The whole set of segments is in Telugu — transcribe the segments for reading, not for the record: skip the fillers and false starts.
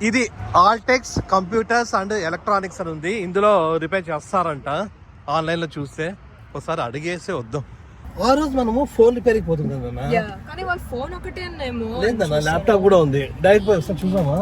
ఇది ఆల్టెక్స్ కంప్యూటర్స్ అండ్ ఎలక్ట్రానిక్స్ అని ఉంది. ఇందులో రిపేర్ చేస్తారంట. ఆన్లైన్ లో చూస్తే ఒకసారి అడిగేసి వద్దాం. ఆ రోజు మనము ఫోన్ రిపేర్కి పోతుంది కదా, కానీ వాళ్ళ ఫోన్ ఒకటే లేదన్నా ల్యాప్టాప్ కూడా ఉంది. డైరెక్ట్ పోయి ఒకసారి చూసామా?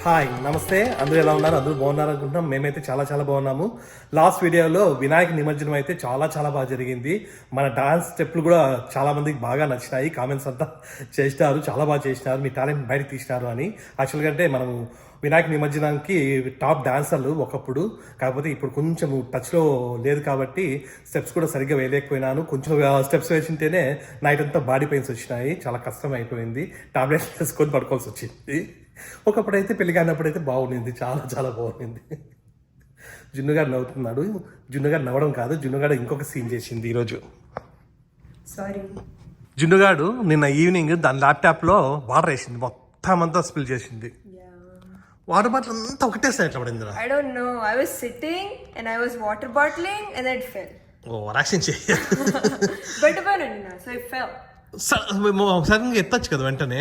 హాయ్, నమస్తే. అందరూ ఎలా ఉన్నారు? అందరూ బాగున్నారు అనుకుంటున్నాం. మేమైతే చాలా చాలా బాగున్నాము. లాస్ట్ వీడియోలో వినాయక నిమజ్జనం అయితే చాలా చాలా బాగా జరిగింది. మన డాన్స్ స్టెప్లు కూడా చాలా మందికి బాగా నచ్చినాయి. కామెంట్స్ అంతా చేసినారు, చాలా బాగా చేసినారు, మీ టాలెంట్ బయటకు తీసినారు అని. యాక్చువల్గా అంటే మనము వినాయక నిమజ్జనానికి టాప్ డాన్సర్లు ఒకప్పుడు, కాకపోతే ఇప్పుడు కొంచెం టచ్లో లేదు కాబట్టి స్టెప్స్ కూడా సరిగ్గా వేయలేకపోయినాను. కొంచెం స్టెప్స్ వేసింటేనే నైట్ అంతా బాడీ పెయిన్స్ వచ్చినాయి, చాలా కష్టం అయిపోయింది. టాబ్లెట్స్ వేసుకొని పడుకోవాల్సి వచ్చింది. ఒకప్పుడైతే పెళ్లి కానప్పుడైతే బాగుండింది, చాలా చాలా బాగుండింది. జున్నుగాడు నవ్వుతున్నాడు. జున్నుగాడు నవ్వడం కాదు, జున్నుగాడు ఇంకొక సీన్ చేసింది ఈరోజు. సారీ, జున్నుగాడు నిన్న ఈవినింగ్ దాని ల్యాప్టాప్లో వాటర్ వేసింది, మొత్తం అంతా స్పిల్ చేసింది. వాటర్ బాటిల్ అంతా ఒకటేసారి ఎట్లా పడింది? I don't know. I was sitting and I was water bottling and then it fell. రాక్షన్ చేయ So it fell. సడన్ గా ఎత్తచ్చు కదా వెంటనే,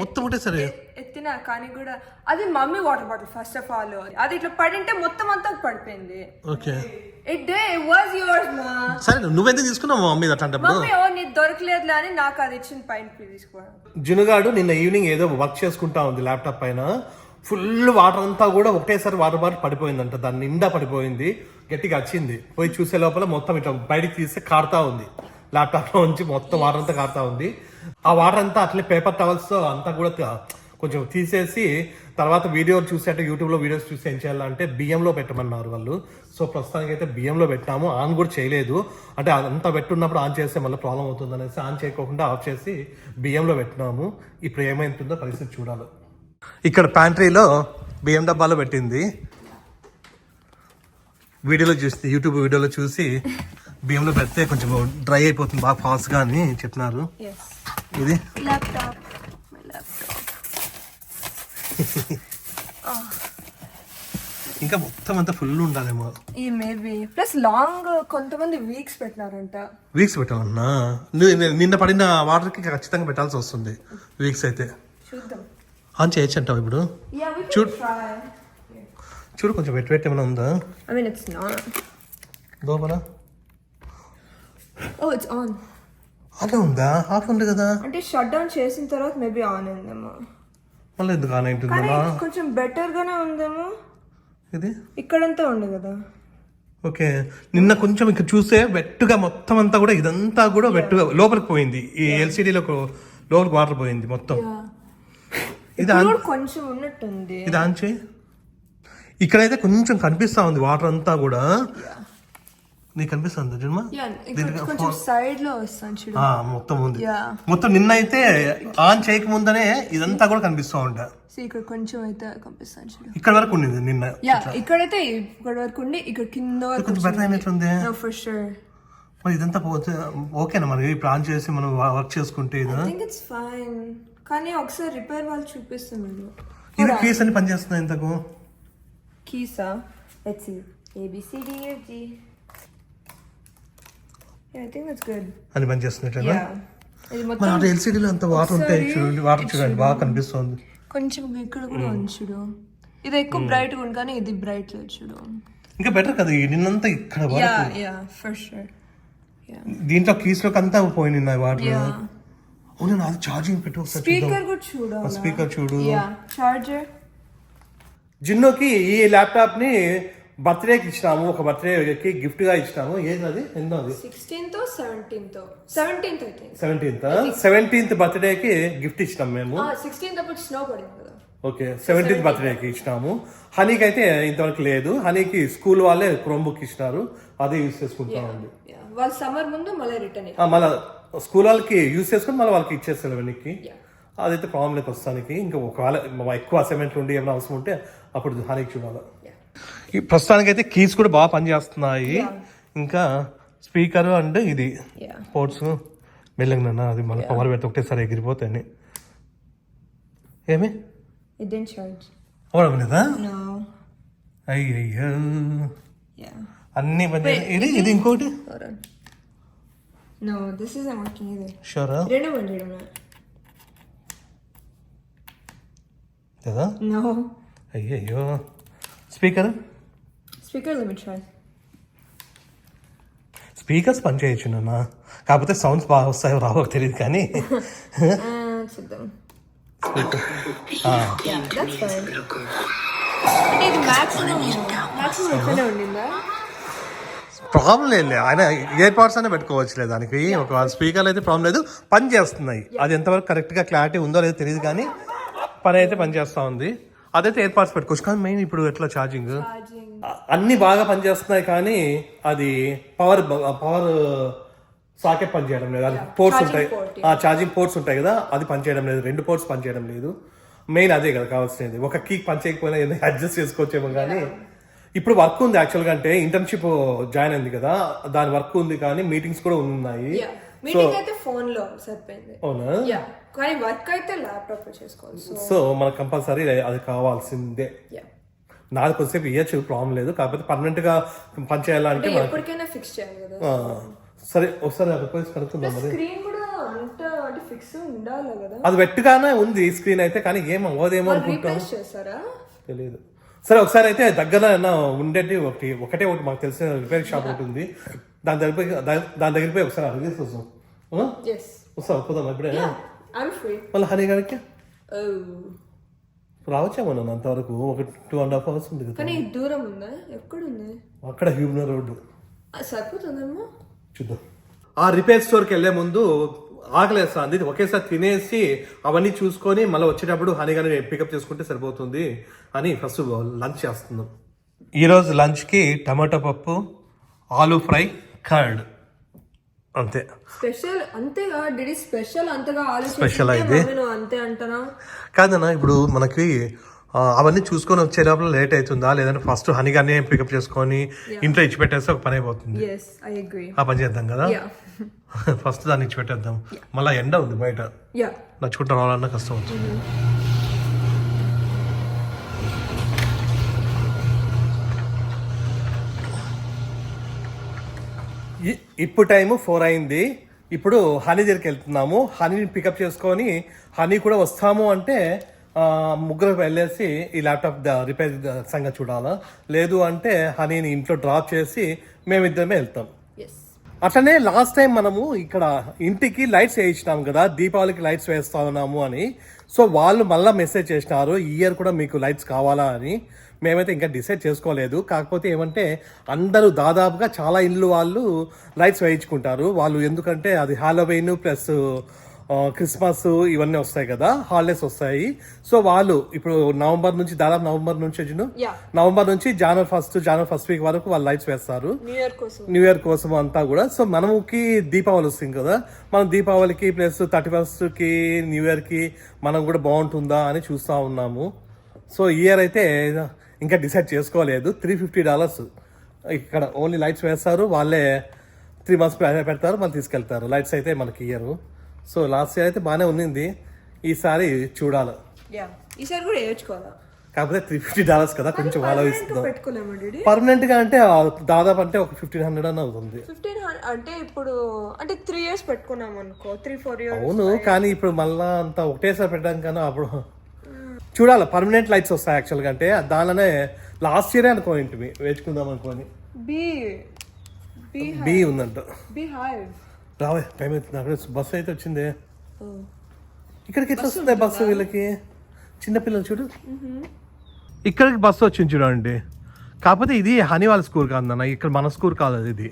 మొత్తం ఒకటేసారి ఎత్తినా. కానీ కూడా అది mummy water bottle first of all, అది ఇట్లా పడింటే మొత్తం అంతా పడిపోయింది. ఓకే, ఇట్ వాజ్ యువర్స్ మా. సరే, నువ్వెందుకు తీసుకున్నావు మమ్మీ అట్లాంటప్పుడు? మమ్మీ నీకు దొరకలేదులే అని నాకు అది ఇచ్చిన పైన తీసుకోవడం. జునుగాడు నిన్న ఈవినింగ్ ఏదో వర్క్ చేసుకుంటా ఉంది ల్యాప్టాప్ పైన. ఫుల్ వాటర్ అంతా కూడా ఒకటేసారి వాటర్ బాటిల్ పడిపోయిందంట, దాని నిండా పడిపోయింది. గట్టిగా వచ్చింది, పోయి చూసే లోపల మొత్తం ఇట్లా బయటికి తీస్తే కారుతా ఉంది. ల్యాప్టాప్లో నుంచి మొత్తం వాటర్ అంతా కారుతా ఉంది. ఆ వాటర్ అంతా అట్లే పేపర్ టవల్స్ అంతా కూడా కొంచెం తీసేసి తర్వాత వీడియో చూసేట యూట్యూబ్లో వీడియోస్ చూసి ఏం చేయాలంటే బియ్యంలో పెట్టమన్నారు వాళ్ళు. సో ప్రస్తుతానికి అయితే బియ్యంలో పెట్టాము. ఆన్ కూడా చేయలేదు, అంటే అంతా పెట్టున్నప్పుడు ఆన్ చేస్తే మళ్ళీ ప్రాబ్లం అవుతుంది అనేసి ఆన్ చేయకోకుండా ఆఫ్ చేసి బియ్యంలో పెట్టినాము. ఇప్పుడు ఏమైతుందో పరిస్థితి చూడాలి. ఇక్కడ ప్యాంట్రీలో బియ్యం డబ్బాలో పెట్టింది. వీడియోలో చూసి యూట్యూబ్ వీడియోలో చూసి బియ్యంలో పెడితే కొంచెం డ్రై అయిపోతుంది బాగా ఫాస్ట్గా అని చెప్పినారు. ఇది ల్యాప్టాప్ ఇంకా మొత్తం అంతా ఫుల్ ఉండాలేమో. ఈ మేబీ ప్లస్ లాంగ్ కొంతమంది వీక్స్ పెట్టినారంట. వీక్స్ పెట్టాలన్నా నిన్న పడిన వాటర్కి ఖచ్చితంగా పెట్టాల్సి వస్తుంది వీక్స్ అయితే. చూద్దాం, ఆన్ చేయొచ్చు అంటావు ఇప్పుడు? చూడు కొంచెం వెట్ ఏమైనా ఉందా? I mean it's not. లోపల it's on. అలా ఉందా? ఆఫ్ ఉంది కదా. అంటే షట్ డౌన్ చేసిన తర్వాత మేబీ ఆన్ అయిందేమో. మళ్ళీ ఎందుకు ఆన్ అయింటుందా? కొంచెం బెటర్ గానే ఉందేమో. ఇది ఇక్కడంతా ఉంది కదా. ఓకే, నిన్న కొంచెం ఇక్కడ చూస్తే వెట్టుగా మొత్తం అంతా కూడా ఇదంతా కూడా వెట్టుగా లోపలికి పోయింది. ఈ ఎల్సిడీలో లోపలికి వాటర్ పోయింది మొత్తం. ఇది కొంచెం ఉన్నట్టుంది. ఇది ఆన్ చేయి. ఇక్కడైతే కొంచెం కనిపిస్తా ఉంది వాటర్ అంతా కూడా. నీకు కనిపిస్తుంది జన్మ సైడ్ లో వస్తాను, మొత్తం ఉంది. మొత్తం నిన్న అయితే ఆన్ చేయక ముందనే ఇదంతా కూడా కనిపిస్తా ఉంటా. ఇక్కడ కొంచెం అయితే కనిపిస్తాను చూడు. ఇక్కడ వరకు ఉండింది నిన్న. ఇక్కడైతే ఇక్కడ వరకు ఉండి ఇక్కడ కింద కొంచెం బెటర్ అయినట్లుంది. For sure. మరి ఇదంతా పోతే ఓకేనా? మరి ఇప్పుడు ఆన్ చేసి మనం వర్క్ చేసుకుంటే ఇట్స్ ఫైన్. కానీ ఒకసారి రిపేర్ వాళ్ళు చూపిస్తున్నారు. ఇది కీస్ అని పనిచేస్తుంది. ఇంతకు కీసా? Let's see. ABCDFG. I think that's good. అని పనిచేస్తున్నట్లేనా? మన అటు ఎల్సిడీలో అంత వాటర్ ఉంటాయి చూడండి. వాటర్ చూడండి బాగా కనిపిస్తుంది. కొంచెం ఇక్కడ కూడా ఉంది చూడు. ఇది ఎక్కువ బ్రైట్ గా ఉంది కానీ ఇది బ్రైట్ లేదు చూడు. ఇంకా బెటర్ కదా నిన్నంతా ఇక్కడ వరకు. Yeah for sure. దీంట్లో కీస్ లోకి అంతా పోయినాయి వాటర్. అవును, నాది ఛార్జింగ్ పెట్టు ఒకసారి. స్పీకర్ కూడా చూడు. స్పీకర్ చూడు. చార్జర్. జిన్నోకి ఈ ల్యాప్టాప్ ని బర్త్డేకి ఇచ్చినాము. ఒక బర్త్డేకి గిఫ్ట్ గా ఇచ్చినాము. ఏది అది? ఎంతో అది 16th 17th 17th బర్త్డేకి గిఫ్ట్ ఇచ్చినాం మేము. 16th అప్పుడు స్నో పడింది కదా. ఓకే, 17th బర్త్డేకి ఇచ్చినాము. హనీకి అయితే ఇంతవరకు లేదు. హనీకి స్కూల్ వాళ్ళే క్రోమ్ బుక్ ఇచ్చినారు, అదే యూజ్ చేసుకుంటా ఉంది. వాళ్ళు సమ్మర్ ముందు మళ్ళీ రిటర్న్ మళ్ళీ స్కూల్ వాళ్ళకి యూజ్ చేసుకుని మళ్ళీ వాళ్ళకి ఇచ్చేస్తారు వెనక్కి. అదైతే ప్రాబ్లం లేదు ప్రస్తుతానికి. ఇంకా ఒకవేళ ఎక్కువ అసైన్మెంట్లు ఉండి ఏమైనా అవసరం ఉంటే అప్పుడు హనీకి చూడాలి. ఈ ప్రస్తుతానికి అయితే కీస్ కూడా బాగా పనిచేస్తున్నాయి. ఇంకా స్పీకర్ అండ్ ఇది పోర్ట్స్ మెల్లగా అది మళ్ళీ పవర్ పెడితే ఒకటేసారి ఎగిరిపోతాయి. ఏమి It didn't charge. అవడం లేదా? No. అయ్యయ్యో, Yeah. అన్ని పని ఇది ఇంకోటి. Hold on. No, this isn't working either. షూరా Reno one, Reno. లేదా? No. అయ్యయ్యో, speaker Speaker, let me try. Speakers పని చేయొచ్చు నాన్న, కాకపోతే సౌండ్స్ బాగా వస్తాయో రావో తెలియదు కానీ Sit down. Speaker Yeah, that's fine. అంటే ఇది maximum ఇట్లనే ఉండిందా? ప్రాబ్లం లేదు, ఆయన ఇయర్ పాడ్స్ అనే పెట్టుకోవచ్చులే దానికి. ఒక స్పీకర్లు అయితే ప్రాబ్లం లేదు, పని చేస్తున్నాయి. అది ఎంతవరకు కరెక్ట్గా క్లారిటీ ఉందో లేదో తెలియదు కానీ పని అయితే పని చేస్తూ ఉంది. అదైతే ఇయర్ పాడ్స్ పెట్టుకోవచ్చు. కానీ మెయిన్ ఇప్పుడు ఎట్లా ఛార్జింగ్ అన్ని బాగా పనిచేస్తున్నాయి కానీ అది పవర్ సాకెట్ పని చేయడం లేదు. అది పోర్ట్స్ ఉంటాయి, ఛార్జింగ్ పోర్ట్స్ ఉంటాయి కదా, అది పని చేయడం లేదు. 2 పోర్ట్స్ పని చేయడం లేదు. మెయిన్ అదే కదా కావాల్సినది. ఒక కీ పని చేయకపోయినా ఏదైనా అడ్జస్ట్ చేసుకోవచ్చేమో కానీ ఇప్పుడు వర్క్ ఉంది యాక్చువల్గా. అంటే ఇంటర్న్షిప్ జాయిన్ అయింది కదా, దాని వర్క్ ఉంది కానీ మీటింగ్స్ కూడా ఉన్నాయి. మీటింగ్ అయితే ఫోన్ లో సరిపోయింది. అవునా? కానీ వర్క్ అయితే ల్యాప్టాప్ లో చేసుకోవాలి. సో మనకు కంపల్సరీ అది కావాల్సిందే. నాది కొంతసేపు ఇయ్యచ్చు, ప్రాబ్లం లేదు. కాకపోతే పర్మనెంట్ గా పని చేయాలంటే ఎప్పటికైనా ఫిక్స్ చేయాలి కదా. సరే ఒకసారి అక్కడ పోయి కనుక్కుందాం. మరి స్క్రీన్ కూడా అంటే ఫిక్స్ ఉండాలి కదా. అది వెట్టుగానే ఉంది స్క్రీన్ అయితే, కానీ ఏం అవ్వదేమో అనుకుంటాం, చేస్తారా తెలియదు. సరే ఒకసారి అయితే దగ్గర ఉండేది ఒకటే మాకు తెలిసిన రిపేర్ షాప్ ఒకటి ఉంది, దాని దగ్గర పోయి ఒకసారి అడిగేసి వస్తాం. వస్తా ఒప్పుదాం ఇప్పుడే. మళ్ళీ హనీ గారికి రావచ్చేమో నన్ను అంతవరకు ఒక 2.5 hours ఉంది కదా. కానీ దూరం ఉందా? ఎక్కడుంది? అక్కడ హ్యూమన్ రోడ్డు. సరిపోతుందేమో, చూద్దాం. ఆ రిపేర్ స్టోర్కి వెళ్ళే ముందు ఆకలేస్తుంది, ఒకేసారి తినేసి అవన్నీ చూసుకొని మళ్ళీ వచ్చేటప్పుడు హనీ గారిని పికప్ చేసుకుంటే సరిపోతుంది అని ఫస్ట్ లంచ్ చేస్తున్నాం. ఈరోజు లంచ్కి టమాటో పప్పు, ఆలూ ఫ్రై, కర్డ్, అంతే. స్పెషల్ అంతేగా డిడి, స్పెషల్ అంతగా స్పెషల్ అయితే అంతే అంటారా? కాదన్నా, ఇప్పుడు మనకి అవన్నీ చూసుకొని వచ్చేటప్పుడు లేట్ అవుతుందా, లేదంటే ఫస్ట్ హనీ గారిని పికప్ చేసుకొని ఇంట్లో ఇచ్చి పెట్టేస్తే ఒక పని అయిపోతుంది. ఆ పని చేద్దాం కదా, ఫస్ట్ దాన్ని ఇచ్చి పెట్టేద్దాం. మళ్ళీ ఎండ ఉంది బయట, నచ్చుకుంటూ రావాలన్నా కష్టం అవుతుంది. ఇప్పుడు టైము 4 అయింది. ఇప్పుడు హనీ దగ్గరికి వెళ్తున్నాము. హనీని పికప్ చేసుకొని హనీ కూడా వస్తాము అంటే ముగ్గురు వెళ్ళేసి ఈ ల్యాప్టాప్ రిపేర్ సంగతి చూడాలా, లేదు అంటే హనీని ఇంట్లో డ్రాప్ చేసి మేమిద్దరమే వెళ్తాం. అట్లనే లాస్ట్ టైం మనము ఇక్కడ ఇంటికి లైట్స్ వేయించినాం కదా, దీపావళికి లైట్స్ వేస్తా ఉన్నాము అని. సో వాళ్ళు మళ్ళీ మెసేజ్ చేసినారు ఈ ఇయర్ కూడా మీకు లైట్స్ కావాలా అని. మేమైతే ఇంకా డిసైడ్ చేసుకోలేదు. కాకపోతే ఏమంటే అందరూ దాదాపుగా చాలా ఇల్లు వాళ్ళు లైట్స్ వేయించుకుంటారు వాళ్ళు, ఎందుకంటే అది హాలోవీన్ ప్లస్ క్రిస్మస్ ఇవన్నీ వస్తాయి కదా, హాలిడేస్ వస్తాయి. సో వాళ్ళు ఇప్పుడు నవంబర్ నుంచి నవంబర్ నుంచి జనవరి ఫస్ట్ వీక్ వరకు వాళ్ళు లైట్స్ వేస్తారు న్యూ ఇయర్ కోసం అంతా కూడా. సో మనకి దీపావళి వస్తుంది కదా, మనం దీపావళికి ప్లస్ 31st కి న్యూ ఇయర్ కి మనం కూడా బాగుంటుందా అని చూస్తా ఉన్నాము. సో ఇయర్ అయితే ఇంకా డిసైడ్ చేసుకోలేదు. $350 ఇక్కడ ఓన్లీ లైట్స్ వేస్తారు వాళ్ళే. 3 months పెడతారు, మళ్ళీ తీసుకెళ్తారు. లైట్స్ అయితే మనకి ఇయ్యరు. సో లాస్ట్ ఇయర్ అయితే బాగానే ఉన్నింది, ఈసారి చూడాలి. ఈసారి కూడా వేయించుకోవాలా, కాకపోతే $350 కదా, కొంచెం ఆలోచిస్తున్నాం. పర్మనెంట్ గా అంటే దాదాపు అంటే ఒక 1500 అని అవుతుంది. 1500 అంటే ఇప్పుడు అంటే 3 years పెట్టుకున్నాం అనుకో, 3-4 years. అవును, కానీ ఇప్పుడు మళ్ళా అంతా ఒకటేసారి పెట్టడానికి కన్నా అప్పుడు చూడాలి. పర్మనెంట్ లైట్స్ వస్తాయి యాక్చువల్గా, అంటే దానిలోనే లాస్ట్ ఇయరే అనుకోండి వేసుకుందాం అనుకోని. బి ఉందంట. రావే టైం అవుతుంది, అక్కడ బస్సు అయితే వచ్చింది. ఇక్కడికి ఎట్లా వస్తుంది బస్సు వీళ్ళకి? చిన్నపిల్లలు చూడు, ఇక్కడికి బస్సు వచ్చింది చూడండి. కాకపోతే ఇది హనీ వాళ్ళ స్కూల్ కాదన్న, ఇక్కడ మన స్కూల్ కాదు, అది ఇది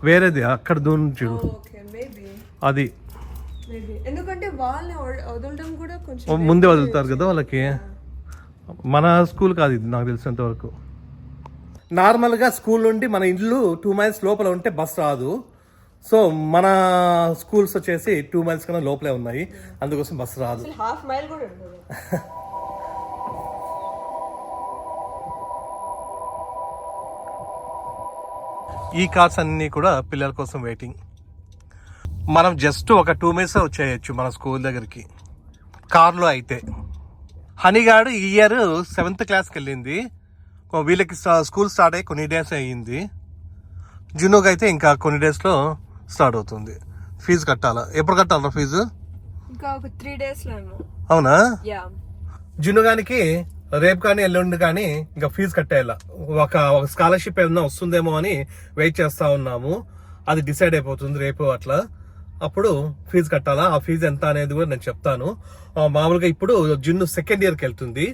వేరేది, అక్కడ దూరం చూడు అది. ఎందుకంటే వాళ్ళని వదలడం కూడా కొంచెం ముందే వదులుతారు కదా వాళ్ళకి. మన స్కూల్ కాదు ఇది నాకు తెలిసినంత వరకు. నార్మల్గా స్కూల్ నుండి మన ఇల్లు 2 miles లోపల ఉంటే బస్ రాదు. సో మన స్కూల్స్ వచ్చేసి 2 miles కన్నా లోపలే ఉన్నాయి, అందుకోసం బస్సు రాదు. ½ mile కూడా ఉండదు. ఈ కార్స్ అన్ని కూడా పిల్లల కోసం వెయిటింగ్. మనం జస్ట్ ఒక 2 minutes వచ్చేయచ్చు మన స్కూల్ దగ్గరికి కార్లో అయితే. హనీగాడు ఈ ఇయర్ 7th క్లాస్కి వెళ్ళింది. వీళ్ళకి స్కూల్ స్టార్ట్ అయ్యి కొన్ని డేస్ అయ్యింది. జునోకి అయితే ఇంకా కొన్ని డేస్లో స్టార్ట్ అవుతుంది. ఫీజు కట్టాలా? ఎప్పుడు కట్టాలా ఫీజు? ఇంకా ఒక 3 days లో ఏమో. అవునా? యా. జునుగానికి రేపు కానీ ఎల్లుండి కానీ ఇంకా ఫీజు కట్టేయాల. ఒక స్కాలర్షిప్ ఏమన్నా వస్తుందేమో అని వెయిట్ చేస్తా ఉన్నాము. అది డిసైడ్ అయిపోతుంది రేపు అట్లా. అప్పుడు ఫీజు కట్టాలా, ఆ ఫీజు ఎంత అనేది కూడా నేను చెప్తాను. మామూలుగా ఇప్పుడు జున్ను 2nd yearకి వెళ్తుంది,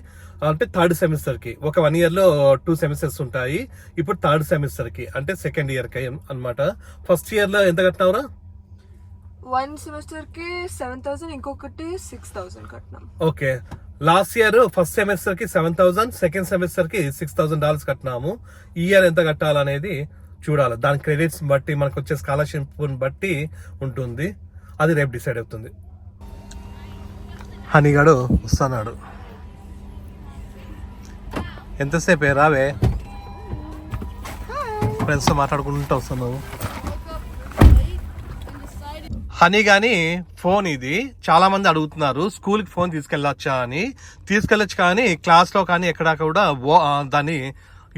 అంటే 3rd సెమిస్టర్కి. ఒక 1 year లో 2 సెమిస్టర్స్ ఉంటాయి. ఇప్పుడు 3rd సెమిస్టర్కి అంటే 2nd yearకి అనమాట. ఫస్ట్ ఇయర్ లో ఎంత కట్టినావురా? 1 semester కి 7,000, ఇంకొకటి 6,000 కట్టినాం. Okay. Last year first semester కి 7,000, సెకండ్ సెమిస్టర్ కి $6,000 కట్టినాము. ఈ ఇయర్ ఎంత కట్టాలనేది చూడాలి. దాని క్రెడిట్స్ బట్టి మనకు వచ్చే స్కాలర్షిప్ బట్టి ఉంటుంది. అది రేపు డిసైడ్ అవుతుంది. హనీగాడు వస్తున్నాడు. ఎంతసేపే రావే? ఫ్రెండ్స్తో మాట్లాడుకుంటూ వస్తున్నావు. హనీ గాని ఫోన్ ఇది చాలా మంది అడుగుతున్నారు, స్కూల్ కి ఫోన్ తీసుకెళ్ళొచ్చా అని. తీసుకెళ్ళొచ్చు, కానీ క్లాస్ లో కానీ ఎక్కడా కూడా దాన్ని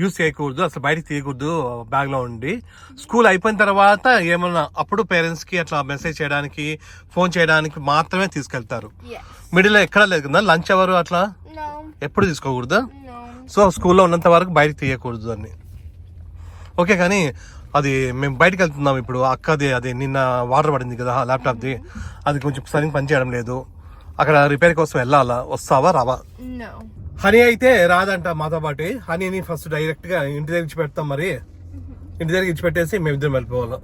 యూజ్ చేయకూడదు, అసలు బయటకు తీయకూడదు బ్యాగ్ లో ఉండి. స్కూల్ అయిపోయిన తర్వాత ఏమన్నా అప్పుడు పేరెంట్స్ కి అట్లా మెసేజ్ చేయడానికి, ఫోన్ చేయడానికి మాత్రమే తీసుకెళ్తారు. మిడిల్ లో ఎక్కడ లేదు కదా లంచ్ అవర్ అట్లా ఎప్పుడు తీసుకోకూడదు. సో స్కూల్లో ఉన్నంత వరకు బయటకు తీయకూడదు అని. ఓకే, కానీ అది మేము బయటకు వెళ్తున్నాం ఇప్పుడు. అక్కది అది నిన్న వాటర్ పడింది కదా ల్యాప్టాప్ది, అది కొంచెం సరిగ్గా పనిచేయడం లేదు. అక్కడ రిపేర్ కోసం వెళ్ళాలా, వస్తావా రావా? హనీ అయితే రాదంట మాతో పాటు. హనీని ఫస్ట్ డైరెక్ట్ గా ఇంటి దగ్గర ఇచ్చి పెడతాం. మరి ఇంటి దగ్గర ఇచ్చి పెట్టేసి మేమిద్దరం వెళ్ళిపోవాలి.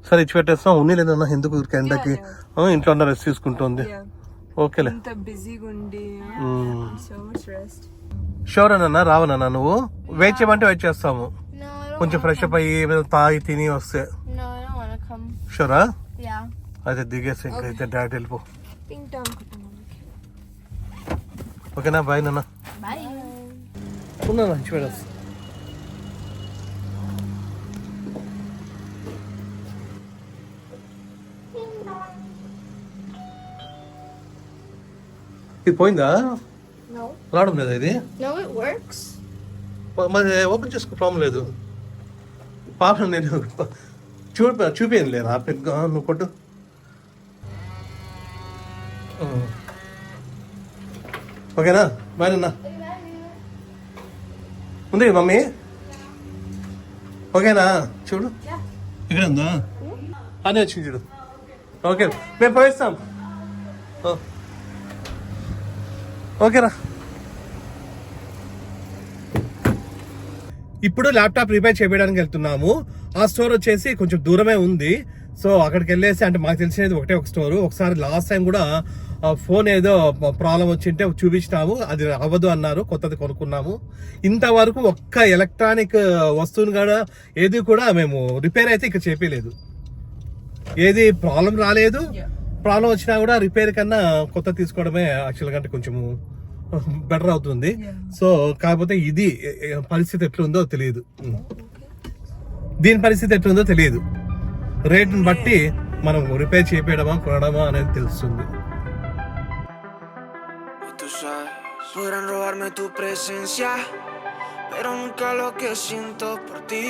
సరే ఇచ్చి పెట్టేస్తాం. ఉన్ని లేదన్నా ఎందుకు ఎండకి, ఇంట్లో ఉన్న రెస్ట్ తీసుకుంటుంది. ఓకేలే. షూర్ అన్నా రావనన్నా? నువ్వు వెయిట్ చేయమంటే వెయిట్ చేస్తాము. కొంచెం ఫ్రెష్ అప్ అయ్యి తాగి తిని వస్తే. షూరా? అయితే దిగేసి ఇంకైతే డైరెక్ట్ వెళ్ళిపో. ఓకేనా? బాయ్ నాన్న. ఉన్నా మంచి పెడస్. ఇది పోయిందా? రావడం లేదా ఇది? మరి ఓపెన్ చేసుకో, ప్రాబ్లం లేదు. పాప నేను చూపించను లేదా నువ్వు కొట్టు. ఓకేనా? బాయ్ నాన్న. ఉంది మమ్మీ? ఓకేనా? చూడు ఇక్కడ ఉందా అని వచ్చింది చూడు. ఓకే, మేము పోయిస్తాం. ఓకేనా? ఇప్పుడు ల్యాప్టాప్ రిపేర్ చేయడానికి వెళ్తున్నాము. ఆ స్టోర్ వచ్చేసి కొంచెం దూరమే ఉంది. సో అక్కడికి వెళ్ళేసి, అంటే మాకు తెలిసినది ఒకటే ఒక స్టోర్. ఒకసారి లాస్ట్ టైం కూడా ఫోన్ ఏదో ప్రాబ్లం వచ్చింటే చూపించినాము, అది అవ్వదు అన్నారు, కొత్తది కొనుక్కున్నాము. ఇంతవరకు ఒక్క ఎలక్ట్రానిక్ వస్తువుని కూడా ఏది కూడా మేము రిపేర్ అయితే ఇక్కడ చేయలేదు. ఏది ప్రాబ్లం రాలేదు. ప్రాబ్లం వచ్చినా కూడా రిపేర్ కన్నా కొత్త తీసుకోవడమే యాక్చువల్గా అంటే కొంచెము బెటర్ అవుతుంది. సో కాకపోతే ఇది పరిస్థితి ఎట్లుందో తెలియదు, దీని పరిస్థితి ఎట్లుందో తెలియదు. రేట్ని బట్టి మనం రిపేర్ చేయడమా కొనడమా అనేది తెలుస్తుంది. Podrán robarme tu presencia, pero nunca lo que siento por ti,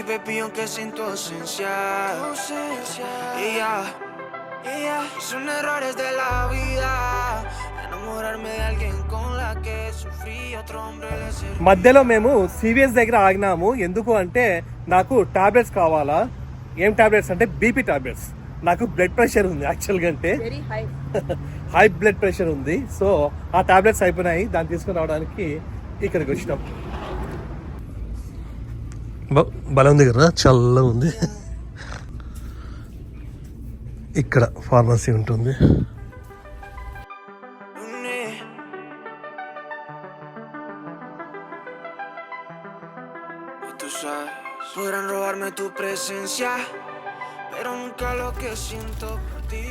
baby, aunque siento ausencia. Ella son errores de la vida, enamorarme de alguien con la que sufrí, otro hombre le serví. మధ్యలో మేము సివిఎస్ దగ్గర ఆగినాము. ఎందుకు అంటే నాకు టాబ్లెట్స్ కావాలా. ఏం టాబ్లెట్స్ అంటే బీపీ టాబ్లెట్స్. నాకు బ్లడ్ ప్రెషర్ ఉంది యాక్చువల్గా, అంటే హై బ్లడ్ ప్రెషర్ ఉంది. సో ఆ టాబ్లెట్స్ అయిపోయినాయి, దాన్ని తీసుకుని రావడానికి ఇక్కడికి వచ్చినాం. బలం ఉంది కదా, చల్లగా ఉంది. ఇక్కడ ఫార్మసీ ఉంటుంది. Podrán robarme tu presencia, pero nunca lo que siento por ti,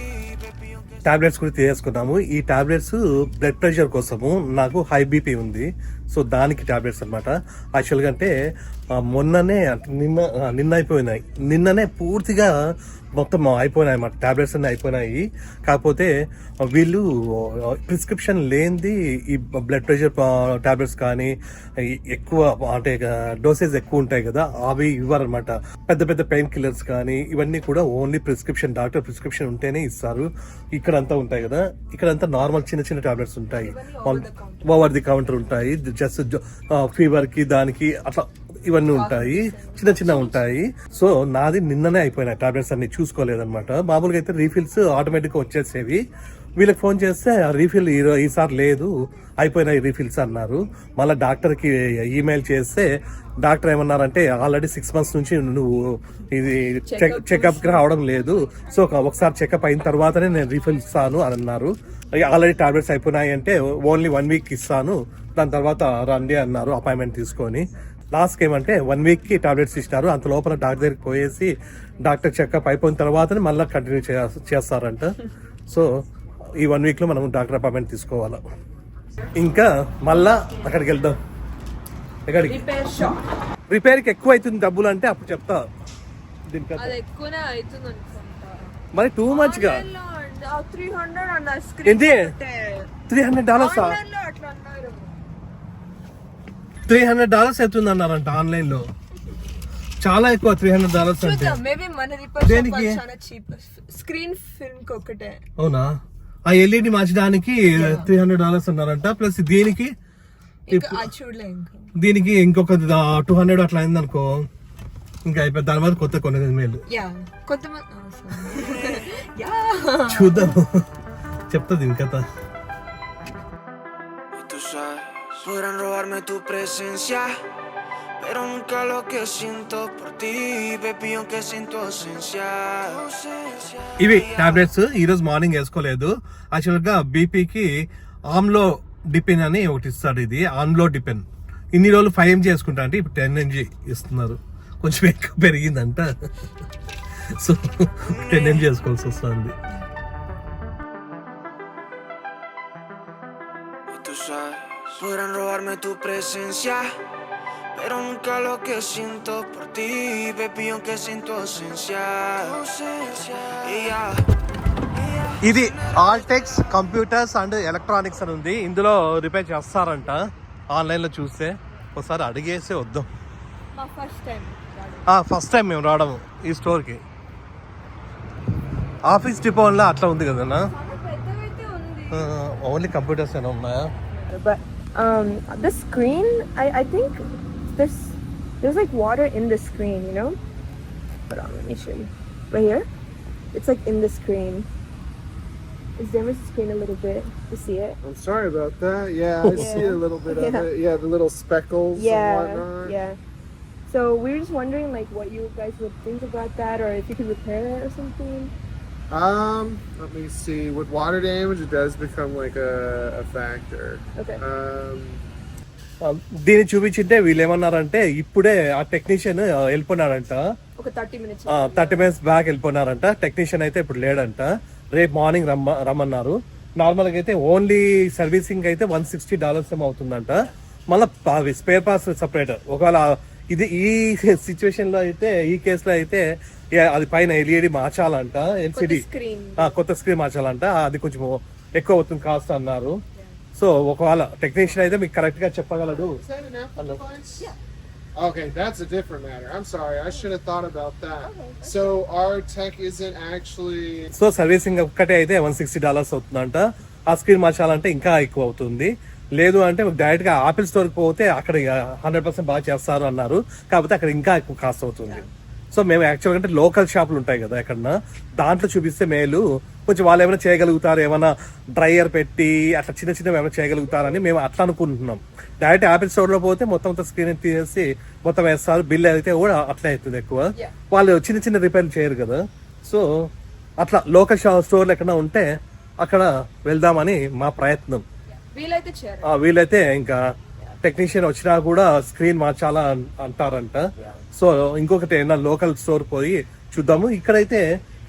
baby, aunque tablets కూడా తీసుకున్నాము. ఈ టాబ్లెట్స్ బ్లడ్ ప్రెషర్ కోసము. నాకు హై బీపీ ఉంది, సో దానికి టాబ్లెట్స్ అనమాట. యాక్చువల్గా అంటే మొన్ననే నిన్న అయిపోయినాయి. నిన్ననే పూర్తిగా మొత్తం అయిపోయినాయి అన్నమాట, టాబ్లెట్స్ అన్నీ అయిపోయినాయి. కాకపోతే వీళ్ళు ప్రిస్క్రిప్షన్ లేనిది ఈ బ్లడ్ ప్రెషర్ టాబ్లెట్స్ కానీ ఎక్కువ అంటే డోసేజ్ ఎక్కువ ఉంటాయి కదా, అవి ఇవ్వరనమాట. పెద్ద పెద్ద పెయిన్ కిల్లర్స్ కానీ ఇవన్నీ కూడా ఓన్లీ ప్రిస్క్రిప్షన్, డాక్టర్ ప్రిస్క్రిప్షన్ ఉంటేనే ఇస్తారు. ఇక్కడంతా ఉంటాయి కదా, ఇక్కడంతా నార్మల్ చిన్న చిన్న టాబ్లెట్స్ ఉంటాయి, ఓవర్ ది కౌంటర్ ఉంటాయి. జస్ట్ ఫీవర్కి దానికి అట్లా ఇవన్నీ ఉంటాయి, చిన్న చిన్న ఉంటాయి. సో నాది నిన్ననే అయిపోయినాయి టాబ్లెట్స్ అన్ని, చూసుకోలేదన్నమాట. మామూలుగా అయితే రీఫిల్స్ ఆటోమేటిక్గా వచ్చేసేవి. వీళ్ళకి ఫోన్ చేస్తే ఆ రీఫిల్ ఈసారి లేదు, అయిపోయినాయి రీఫిల్స్ అన్నారు. మళ్ళీ డాక్టర్కి ఈమెయిల్ చేస్తే డాక్టర్ ఏమన్నారంటే ఆల్రెడీ 6 months నుంచి నువ్వు ఇది చెకప్కి రావడం లేదు, సో ఒకసారి చెకప్ అయిన తర్వాతనే నేను రీఫిల్ ఇస్తాను అని అన్నారు. ఆల్రెడీ టాబ్లెట్స్ అయిపోయినాయి అంటే ఓన్లీ 1 week ఇస్తాను, దాని తర్వాత రండి అన్నారు అపాయింట్మెంట్ తీసుకొని. లాస్ట్కి ఏమంటే 1 weekకి టాబ్లెట్స్ ఇచ్చినారు. అంత లోపల డాక్టర్ దగ్గరికి పోయేసి డాక్టర్ చెకప్ అయిపోయిన తర్వాతనే మళ్ళీ కంటిన్యూ చేస్తారంట. సో ఈ 1 weekలో మనం డాక్టర్ అపాయింట్మెంట్ తీసుకోవాలి. ఇంకా మళ్ళా అక్కడికి వెళ్దాం. ఎక్కడికి? Repair shop. రిపేర్కి ఎక్కువ అవుతుంది డబ్బులు అంటే అప్పుడు చెప్తా. దీనికి అది ఎక్కువనే అవుతుంది అనుకుంటా, మరి టూ మచ్గా. 300 అన్న స్క్రీన్. ఏంటి $300? అట్లా అన్నారు. $300 అవుతుంది అన్నారంట ఆన్లైన్ లో. చాలా ఎక్కువ $300 అంటే. మేబీ మన రిపేర్ దేనికి? షాప్ చాలా చీప్. స్క్రీన్ ఫిల్మ్ కి ఒకటే. అవునా? ఆ ఎల్ఈడి మార్చడానికి $300 అన్నారంట. ప్లస్ దీనికి చూడలే, దీనికి ఇంకొక 200 అట్లా అయింది అనుకో, ఇంకా అయిపోయింది. దాని మీద కొత్త కొన్ని మేలు చూద్దాం, చెప్తా దీని కథ. Tú sabes, podrán robarme tu presencia, pero nunca lo que siento por ti, baby, aunque sin tu ausencia. ఇవి టాబ్లెట్స్ ఈరోజు మార్నింగ్ వేసుకోలేదు. యాక్చువల్ గా బీపీకి ఆమ్లో డిపెన్ అని ఒకటి ఇస్తాడు. ఇది ఆమ్లో డిపెన్. ఇన్ని రోజులు 5 mg వేసుకుంటా అంటే ఇప్పుడు 10 mg ఇస్తున్నారు. కొంచెం ఎక్కువ పెరిగిందంట, సో 10 mg వేసుకోవాల్సి వస్తుంది. Tú sabes, podrán robarme tu presencia, pero nunca lo que siento por ti, baby, aunque sin tu ausencia. ఇది ఆల్టెక్స్ కంప్యూటర్స్ అండ్ ఎలక్ట్రానిక్స్ అని ఉంది. ఇందులో రిపేర్ చేస్తారంట. ఆన్లైన్ లో చూస్తే ఒకసారి అడిగేసి వద్దాం. ఫస్ట్ టైం మేము రావడం ఈ స్టోర్ కి. ఆఫీస్ డిపోలో అట్లా ఉంది కదా, ఓన్లీ కంప్యూటర్స్ ఏమైనా ఉన్నాయా? But the screen, I think there's like water in the screen, you know? Hold on, let me show you. Right here, it's like in the screen. It's damaged the screen a little bit. You see it? I'm sorry about that. Yeah, I see a little bit of it. Yeah, the little speckles and whatnot. Yeah. So we were just wondering like what you guys would think about that, or if you could repair it or something. Let me see. With water damage, it does become like a factor. Okay. దీన్ని చూపించింటే వీళ్ళు ఏమన్నారంటే ఇప్పుడే ఆ టెక్నీషియన్ వెళ్ళిపోయినారంట. ఒక 30 minutes. 30 minutes బ్యాక్ వెళ్ళిపోయినారంట. టెక్నీషియన్ అయితే ఇప్పుడు లేడంట. రేపు మార్నింగ్ రమ్మన్నారు. నార్మల్గా అయితే ఓన్లీ సర్వీసింగ్ అయితే $160 ఏమో అవుతుందంట. మళ్ళీ స్పేర్ పార్ట్స్ సపరేట్. ఒకవేళ ఇది ఈ సిచ్యువేషన్ లో అయితే, ఈ కేసులో అయితే అది పైన ఎల్ఈడి మార్చాలంట, ఎల్సిడి కొత్త స్క్రీన్ మార్చాలంట. అది కొంచెం ఎక్కువ అవుతుంది కాస్ట్ అన్నారు. సో ఒకవేళ టెక్నీషియన్ అయితే మీకు కరెక్ట్ గా చెప్పగలడు. Okay, that's a different matter. I'm sorry, I should have thought about that. So our tech isn't actually. So servicing ఒక్కటే అయితే $160 అవుతుందంట. ఆ స్క్రీన్ మార్చాలంటే ఇంకా ఎక్కువ అవుతుంది. లేదు అంటే డైరెక్ట్ గా ఆపిల్ స్టోర్ కి పోతే అక్కడ 100% బాగా చేస్తారు అన్నారు. కాకపోతే అక్కడ ఇంకా ఎక్కువ కాస్ట్ అవుతుంది. సో మేము యాక్చువల్గా అంటే లోకల్ షాపులు ఉంటాయి కదా ఎక్కడన్నా, దాంట్లో చూపిస్తే మేలు. కొంచెం వాళ్ళు ఏమైనా చేయగలుగుతారు, ఏమైనా డ్రైయర్ పెట్టి అట్లా చిన్న చిన్నవి ఏమైనా చేయగలుగుతారని మేము అట్లా అనుకుంటున్నాం. డైరెక్ట్ యాపిల్ స్టోర్లో పోతే మొత్తం స్క్రీన్ తీసేసి మొత్తం వేస్తారు. బిల్ అయితే కూడా అట్లా అవుతుంది ఎక్కువ. వాళ్ళు చిన్న చిన్న రిపేర్లు చేయరు కదా. సో అట్లా లోకల్ స్టోర్లు ఎక్కడన్నా ఉంటే అక్కడ వెళ్దామని మా ప్రయత్నం. వీలైతే ఇంకా టెక్నీషియన్ వచ్చినా కూడా స్క్రీన్ మార్చాలా అంటారంట. సో ఇంకొకటి ఏదైనా లోకల్ స్టోర్ పోయి చూద్దాము. ఇక్కడైతే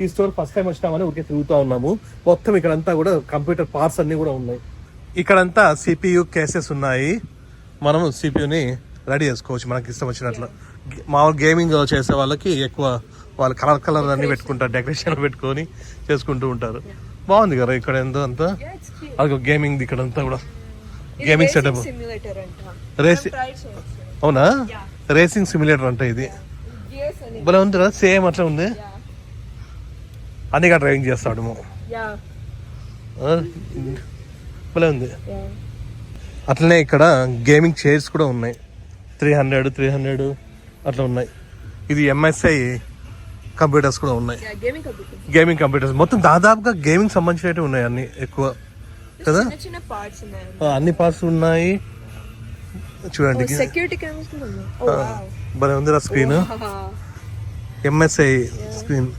ఈ స్టోర్ ఫస్ట్ టైం వచ్చినామని ఊరికే తిరుగుతూ ఉన్నాము. మొత్తం ఇక్కడంతా కూడా కంప్యూటర్ పార్ట్స్ అన్ని కూడా ఉన్నాయి. ఇక్కడంతా CPU కేసెస్ ఉన్నాయి. మనము CPUని రెడీ చేసుకోవచ్చు మనకి ఇష్టం వచ్చినట్లు. మామూలు గేమింగ్ చేసే వాళ్ళకి ఎక్కువ వాళ్ళు కలర్ అన్ని పెట్టుకుంటారు, డెకరేషన్ పెట్టుకొని చేసుకుంటూ ఉంటారు. బాగుంది కదా ఇక్కడ ఎంతో అంతా. Yeah, it's cute. అది గేమింగ్ ఇక్కడ అంతా కూడా ఇది గేమింగ్ racing సెటప్. simulator అంట. రేసింగ్ Try చేయొచ్చు. అవునా? రేసింగ్ సిమ్యులేటర్ అంటే ఇది Gears అని. భలే ఉంది కదా, సేమ్ అట్లా ఉంది. Yeah. అన్నిగా డ్రైవింగ్ చేస్తాడు Yeah. భలే ఉంది. Yeah. అట్లనే ఇక్కడ గేమింగ్ చైర్స్ కూడా ఉన్నాయి. 300 అట్లా ఉన్నాయి. ఇది MSI కంప్యూటర్స్ కూడా ఉన్నాయి. Yeah, gaming computer. Gaming computers మొత్తం దాదాపుగా గేమింగ్ సంబంధించినవి ఉన్నాయి అన్ని ఎక్కువ కదా. చిన్న parts ఉన్నాయి. అన్ని పార్ట్స్ ఉన్నాయి చూడండి. Security cameras కూడా ఉన్నాయి. Oh wow. భలే ఉంది స్క్రీన్. MSI screen.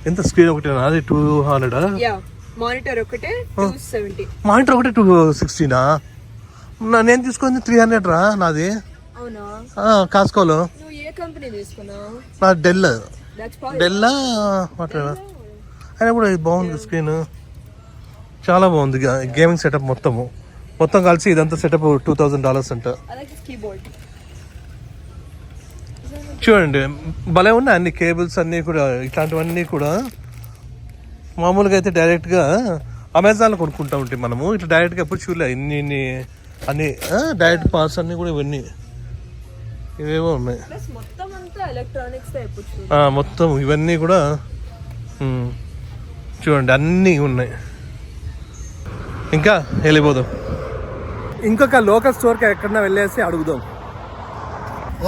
ఎంత స్క్రీన్ ఒకటి అది 200. Yeah. Monitor ఒకటే 270. మానిటర్ ఒకటి 260. నేను తీసుకుంది 300 రా నాది. అవునా? కాస్కోలో. నువ్వు ఏ కంపెనీ తీసుకున్నావు? నా డెల్. That's probably. డెల్ అయినా కూడా ఇది బాగుంది స్క్రీన్, చాలా బాగుంది. గేమింగ్ సెటప్ మొత్తం కలిసి ఇదంతా సెటప్ $2000 అంట. I like this keyboard. చూడండి భలే ఉన్నాయి అన్ని కేబుల్స్ అన్నీ కూడా. ఇట్లాంటివన్నీ కూడా మామూలుగా అయితే డైరెక్ట్గా అమెజాన్లో కొనుక్కుంటా ఉంటాం మనము. ఇట్లా డైరెక్ట్గా ఎప్పుడు చూడలే ఇన్ని అన్ని డైరెక్ట్ పార్ట్స్ అన్నీ కూడా ఇవన్నీ ఇవేవో ఉన్నాయి. Plus మొత్తం అంతా ఎలక్ట్రానిక్స్ ఎప్పుడు చూడు. మొత్తం ఇవన్నీ కూడా చూడండి అన్నీ ఉన్నాయి. ఇంకా వెళ్ళిపోదాం. ఇంకొక లోకల్ స్టోర్కి ఎక్కడన్నా వెళ్ళేసి అడుగుదాం.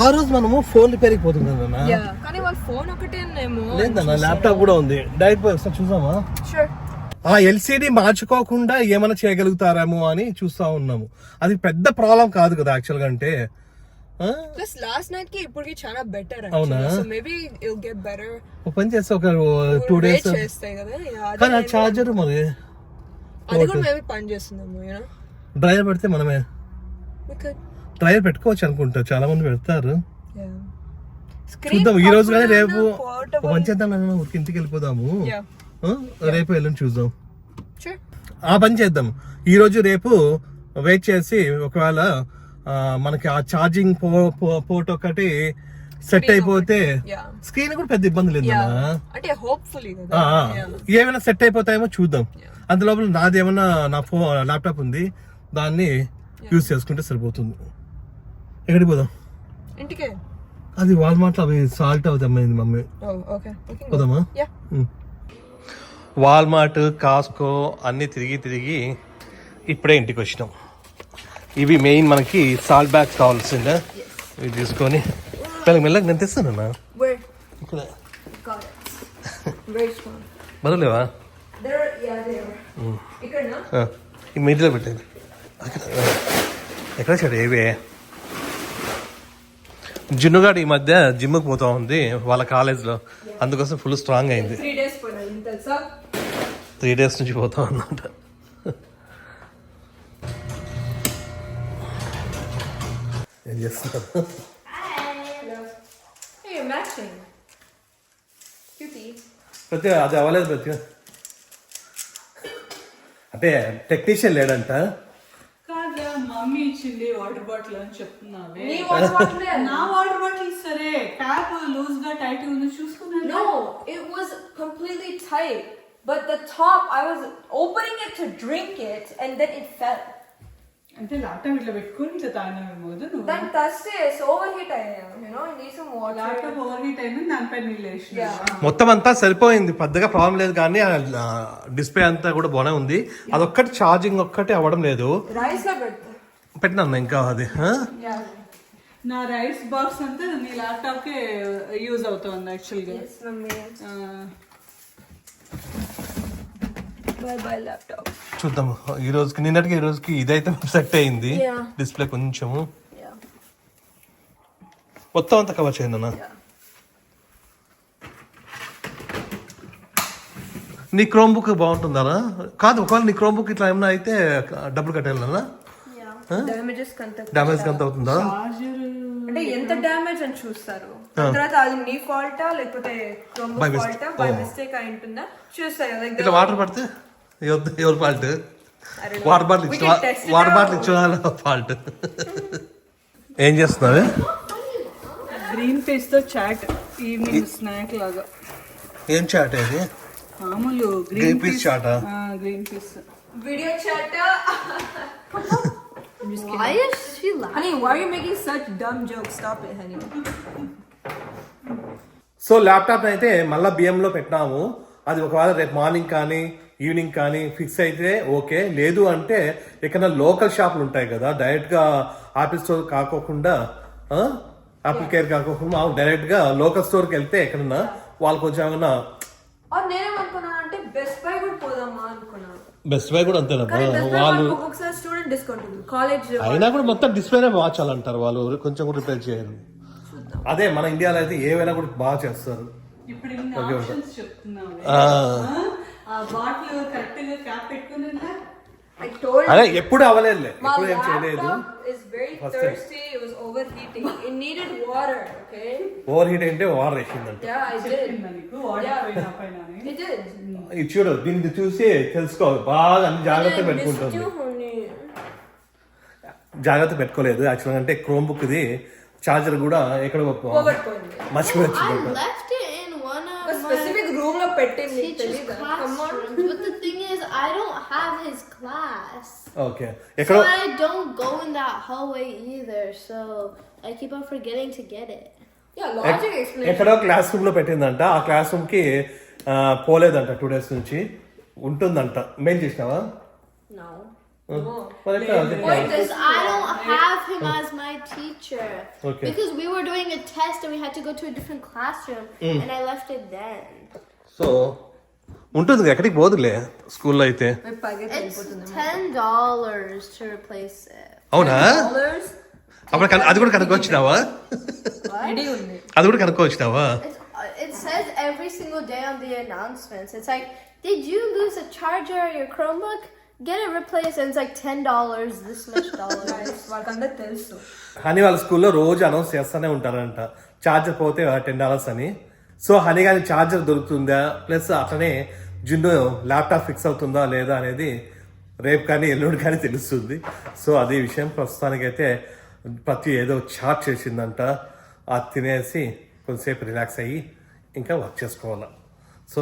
ఆ రోజు మనము ఫోన్ రిపేర్కి పోతున్నాం అన్న. Yeah. కానీ వాళ్ళ ఫోన్ ఒకటేనేమో. లేదన్న ల్యాప్టాప్ కూడా ఉంది. డైరెక్ట్ పోయి ఒకసారి చూసామా? Sure. ఆ ఎల్సిడి మార్చుకోకుండా ఏమైనా చేయగలుగుతారేమో అని చూస్తా ఉన్నాము. అది పెద్ద ప్రాబ్లం కాదు కదా యాక్చువల్గా అంటే. Plus last night కి ఇప్పటికి చాలా బెటర్. అవునా? So maybe it'll get better. ఒక పని చేస్తే ఒక 2 days చేస్తాయి కదా. Yeah, కానీ ఆ చార్జర్ మరి అది కూడా మేబీ పని చేస్తున్నాము. You know? డ్రైవర్ పెడితే మనమే We could. డ్రైవర్ పెట్టుకోవచ్చు అనుకుంటా, చాలా మంది పెడతారు. Yeah. చూద్దాం ఈ రోజు కానీ రేపు portable. పని చేద్దాం. ఊరికి ఇంటికి వెళ్ళిపోదాము. Yeah. రేపు వెళ్ళని చూద్దాం. Sure. ఆ పని చేద్దాం. ఈ రోజు రేపు వెయిట్ చేసి ఒకవేళ మనకి ఆ ఛార్జింగ్ పోర్ట్ ఒకటి సెట్ అయిపోతే Yeah. స్క్రీన్ కూడా పెద్ద ఇబ్బంది లేదు. Yeah. అంటే hopefully కదా. Yeah. ఏమైనా సెట్ అయిపోతాయేమో చూద్దాం. అందులోపల నాది ఏమన్నా నా ల్యాప్టాప్ ఉంది, దాన్ని యూజ్ చేసుకుంటే సరిపోతుంది. ఎక్కడికి పోదాం? ఇంటికే. అది వాల్మార్ట్ అవి సాల్ట్ అవుతాయి మమ్మీ. Oh, okay. పోదామా? Yeah. వాల్మార్ట్, కాస్కో అన్నీ తిరిగి ఇప్పుడే ఇంటికి వచ్చినాం. ఇవి మెయిన్ మనకి సాల్ట్ బ్యాగ్స్ కావాల్సిందే. ఇవి తీసుకొని మెల్లగా నేను తెస్తానన్నా. Where? ఇక్కడ Got it. Very strong. బరలేవా? There. ఇక్కడనా? ఈ మీడియాలో పెట్టేది ఎక్కడ చెడు ఏవే. జున్నుగాడు ఈ మధ్య జిమ్కి పోతా ఉంది వాళ్ళ కాలేజ్లో, అందుకోసం ఫుల్ స్ట్రాంగ్ అయింది. 3 days పోయినా తెలుసా? 3 days నుంచి పోతా ఉందంట. ఏం చేస్తున్నారు? Hey, matching. Cutie. ప్రతి అది అవ్వలేదు ప్రతి అంటే టెక్నీషియన్ లేడంట. కాదా మమ్మీ ఇచ్చింది వాటర్ బాటిల్ అని చెప్తున్నావే. నీ water bottle ఏ? నా వాటర్ బాటిల్ సరే ట్యాప్ లూజ్ గా టైట్ ఉంది చూసుకున్నాను. No, it was completely tight. But the top, I was opening it to drink it and then it fell. అంటే ల్యాప్టాప్ ఇట్లా పెట్టుకుని ఇట్లా తాగినావేమో కదా నువ్వు. దాని టస్ట్ overheat అయ్యాను. You know, I need some water. Laptop over heat అయింది, దానిపై నీళ్ళు వేసిన. మొత్తం అంతా సరిపోయింది, పెద్దగా ప్రాబ్లం లేదు. కానీ డిస్ప్లే అంతా కూడా బాగానే ఉంది. అదొక్కటి ఛార్జింగ్ ఒక్కటి అవ్వడం లేదు. Rice లో పెడతా. పెట్టినా ఇంకా అది Yeah. నా రైస్ బాక్స్ అంతా నీ ల్యాప్టాప్ కే యూజ్ అవుతుంది యాక్చువల్ గా. Yes, mummy. Bye laptop. చూద్దాం. ఈ రోజుకి నిన్నటికి ఈ రోజుకి ఇదైతే సెట్ అయింది. Yeah. డిస్ప్లే కొంచెము Yeah. మొత్తం అంతా కవర్ చేయండి అన్న. Yeah. నీ క్రోమ్ బుక్ బాగుంటుందా? కాదు, ఒకవేళ నీ క్రోమ్ బుక్ ఇట్లా ఏమన్నా అయితే డబ్బులు కట్టాలన్నా? Damages డ్యామేజ్ ఎంత అవుతుందా? అంటే ఎంత డ్యామేజ్ అని చూస్తారు. తర్వాత అది నీ ఫాల్టా లేకపోతే By ఫాల్టా బై మిస్టేక్ అయి ఉంటుందా చూస్తారు కదా. ఇట్లా వాటర్ పడితే ఎవరు ఫాల్ట్? వాటర్ బాటిల్ ఇచ్చిన ఫాల్ట్. ఏం చేస్తున్నావే? గ్రీన్ పీస్ తో చాట్ ఈవినింగ్ స్నాక్ లాగా. ఏం చాట్ ఇది? మామూలు Green peas chaat ఆ? Green peas. Video chat. Why is she laughing? Honey, why are you making such dumb jokes? Stop it, honey. So laptop అయితే మళ్ళీ బియ్యంలో పెట్టినాము. అది ఒకవేళ రేపు మార్నింగ్ కానీ ఈవినింగ్ కానీ ఫిక్స్ అయితే ఓకే, లేదు అంటే ఎక్కడైనా లోకల్ షాపులు ఉంటాయి కదా, డైరెక్ట్గా ఆపిల్ స్టోర్ కాకోకుండా ఆపిల్ కేర్ కాకోకుండా డైరెక్ట్గా లోకల్ స్టోర్కి వెళ్తే ఎక్కడన్నా వాళ్ళు కొంచెం ఏమన్నా. నేనేమనుకున్నాను అంటే బెస్ట్ బై కూడా పోదామా అనుకున్నాను. బెస్ట్ బై కూడా అంతేనమ్మా, వాళ్ళు ఒక్కొక్కసారి స్టూడెంట్ డిస్కౌంట్ ఉంది కాలేజ్. అయినా కూడా మొత్తం డిస్ప్లేనే మార్చాలంటారు వాళ్ళు, కొంచెం కూడా రిపేర్ చేయరు. అదే మన ఇండియాలో అయితే ఏవైనా కూడా బాగా చేస్తారు. ఇప్పుడు ఇన్ని ఆప్షన్స్ చెప్తున్నావు. ఆ, ఆ బాటిల్ కరెక్ట్ గా క్యాప్ పెట్టుకుని I told you. అదే ఎప్పుడు అవ్వలేదులే, My ఎప్పుడు ఏం చేయలేదు. laptop is very First time. thirsty. It was overheating. It needed water. Okay. Over heat అంటే వాటర్ వేసిందంట. Yeah, I did. చెప్పిందా నీకు వాటర్ పైన పైన అని? It did. ఇది చూడు, దీన్ని చూసి తెలుసుకో, బాగా అన్ని జాగ్రత్త I missed పెట్టుకుంటుంది. you, honey. జాగ్రత్త పెట్టుకోలేదు యాక్చువల్గా, అంటే క్రోమ్ బుక్ ది చార్జర్ కూడా ఎక్కడ పోగొట్టుకోండి. మర్చిపోవచ్చు. I left it in one of A my specific room లో పెట్టింది. teacher's తెలీదా? Come on. classrooms. But the thing is, I don't have his class. Okay, So ఎక్కడో I don't go in that hallway either. So I keep on forgetting to get it. Yeah, logic explanation. ఎక్కడో క్లాస్ రూమ్ లో పెట్టిందంట. ఆ క్లాస్ రూమ్ కి పోలేదంట 2 days నుంచి. ఉంటుందంట. మెయిల్ చేసినావా? No. మరి ఎట్లా చెప్పాలి? Because I don't have him as my teacher. Okay. Because we were doing a test and we had to go to a different classroom, and I left it then. So ఉంటుంది, ఎక్కడికి పోదులే స్కూల్లో అయితే. It's $10 to replace it. అవునా? Dollars. అప్పుడు అది కూడా కనుక్కొచ్చినావా? Ready ఉంది. అది కూడా కనుక్కొచ్చినావా? It says every single day on the announcements. It's like, did you lose a charger or your Chromebook? Get it replaced, and it's like $10, this much dollars. వాళ్ళకందరూ తెలుసు. హనీ వాళ్ళ స్కూల్లో రోజు అనౌన్స్ చేస్తూనే ఉంటారంట, ఛార్జర్ పోతే $10 అని. సో హనీ కానీ ఛార్జర్ దొరుకుతుందా, ప్లస్ అట్లనే జున్ను ల్యాప్టాప్ ఫిక్స్ అవుతుందా లేదా అనేది రేపు కానీ ఎల్లుండి కానీ తెలుస్తుంది. సో అదే విషయం. ప్రస్తుతానికైతే ప్రతి ఏదో చాట్ చేసిందంట, అది తినేసి కొంతసేపు రిలాక్స్ అయ్యి ఇంకా వర్క్ చేసుకోవాలి. సో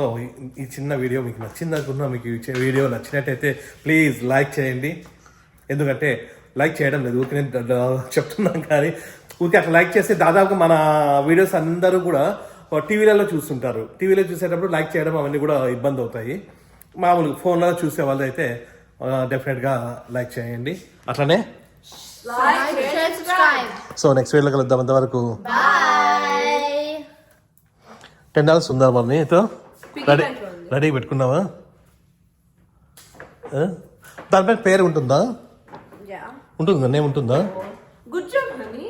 ఈ చిన్న వీడియో మీకు నచ్చింది అనుకున్నా. మీకు ఈ వీడియో నచ్చినట్టయితే ప్లీజ్ లైక్ చేయండి. ఎందుకంటే లైక్ చేయడం లేదు, ఊరికే చెప్తున్నాం కానీ ఊరికే అట్లా లైక్ చేస్తే దాదాపు మన వీడియోస్ అందరూ కూడా టీవీలలో చూస్తుంటారు. టీవీలో చూసేటప్పుడు లైక్ చేయడం అవన్నీ కూడా ఇబ్బంది అవుతాయి. మామూలుగా ఫోన్లో చూసే వాళ్ళు అయితే డెఫినెట్గా లైక్ చేయండి. అట్లనే Like, share, subscribe. So next వీడియోలో కలుద్దాం. అంతవరకు Bye. $10 ఉందా మరి నీతో? రెడీ పెట్టుకున్నావా? దానిపైన పేరు ఉంటుందా? Yeah. ఉంటుందా? నేమ్ ఉంటుందా? Good job, honey.